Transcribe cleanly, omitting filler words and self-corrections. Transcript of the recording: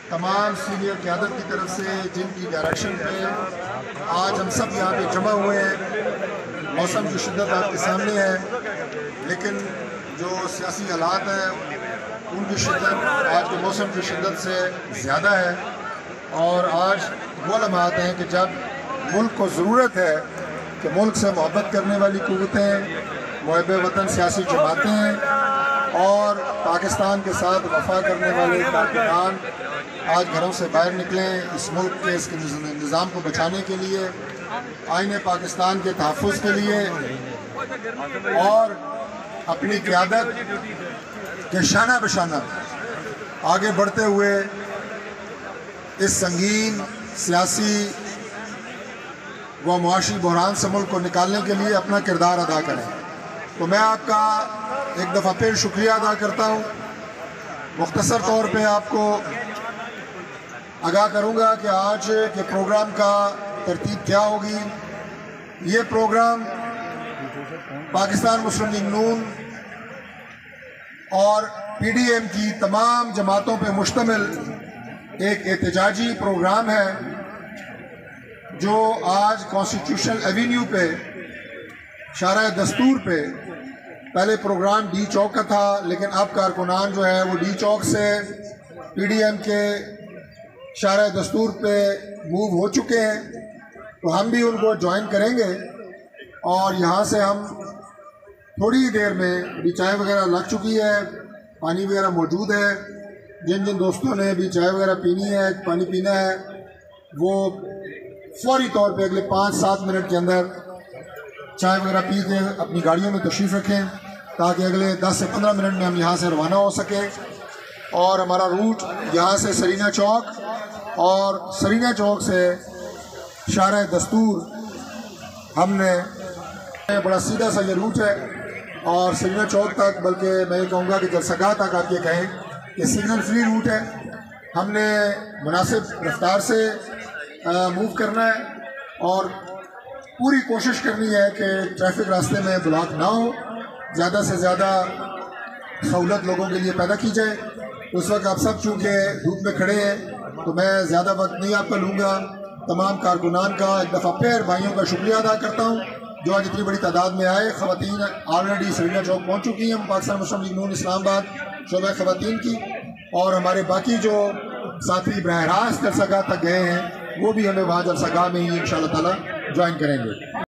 تمام سینئر قیادت کی طرف سے جن کی ڈائریکشن پہ آج ہم سب یہاں پہ جمع ہوئے ہیں۔ موسم کی شدت آپ کے سامنے ہے، لیکن جو سیاسی حالات ہیں ان کی شدت آج کے موسم کی شدت سے زیادہ ہے، اور آج وہ لمحات ہیں کہ جب ملک کو ضرورت ہے کہ ملک سے محبت کرنے والی قوتیں، محب وطن سیاسی جماعتیں اور پاکستان کے ساتھ وفا کرنے والے کارکنان آج گھروں سے باہر نکلیں، اس ملک کے اس نظام کو بچانے کے لیے، آئین پاکستان کے تحفظ کے لیے، اور اپنی قیادت کے شانہ بشانہ آگے بڑھتے ہوئے اس سنگین سیاسی و معاشی بحران سے ملک کو نکالنے کے لیے اپنا کردار ادا کریں۔ تو میں آپ کا ایک دفعہ پھر شکریہ ادا کرتا ہوں۔ مختصر طور پہ آپ کو آگاہ کروں گا کہ آج کے پروگرام کا ترتیب کیا ہوگی۔ یہ پروگرام پاکستان مسلم لیگ نون اور پی ڈی ایم کی تمام جماعتوں پہ مشتمل ایک احتجاجی پروگرام ہے، جو آج کانسٹیٹیوشنل ایوینیو پہ شارع دستور پہ، پہلے پروگرام ڈی چوک کا تھا، لیکن اب کارکنان جو ہے وہ ڈی چوک سے پی ڈی ایم کے شارع دستور پہ موو ہو چکے ہیں، تو ہم بھی ان کو جوائن کریں گے، اور یہاں سے ہم تھوڑی دیر میں بھی چائے وغیرہ لگ چکی ہے، پانی وغیرہ موجود ہے، جن جن دوستوں نے بھی چائے وغیرہ پینی ہے، پانی پینا ہے، وہ فوری طور پہ اگلے 5-7 منٹ کے اندر چائے وغیرہ پی کے اپنی گاڑیوں میں تشریف رکھیں، تاکہ اگلے 10 سے 15 منٹ میں ہم یہاں سے روانہ ہو سکیں۔ اور ہمارا روٹ یہاں سے سرینہ چوک، اور سرینہ چوک سے شارع دستور، ہم نے بڑا سیدھا سا یہ روٹ ہے، اور سرینہ چوک تک، بلکہ میں یہ کہوں گا کہ جلسگاہ تک آپ یہ کہیں کہ سگنل فری روٹ ہے۔ ہم نے مناسب رفتار سے موو کرنا ہے، اور پوری کوشش کرنی ہے کہ ٹریفک راستے میں بلاک نہ ہو، زیادہ سے زیادہ سہولت لوگوں کے لیے پیدا کی جائے۔ اس وقت آپ سب چونکہ دھوپ میں کھڑے ہیں، تو میں زیادہ وقت نہیں آپ کا لوں گا۔ تمام کارکنان کا ایک دفعہ پھر بھائیوں کا شکریہ ادا کرتا ہوں جو آج اتنی بڑی تعداد میں آئے۔ خواتین آلریڈی سرینہ چوک پہنچ چکی ہیں، پاکستان مسلم لیگ نون اسلام آباد شعبہ خواتین کی، اور ہمارے باقی جو ساتھی براہ راست جلسہ گاہ تک گئے ہیں وہ بھی ہمیں وہاں جلسہ گاہ میں ہی انشاءاللہ تعالی جوائن کریں گے۔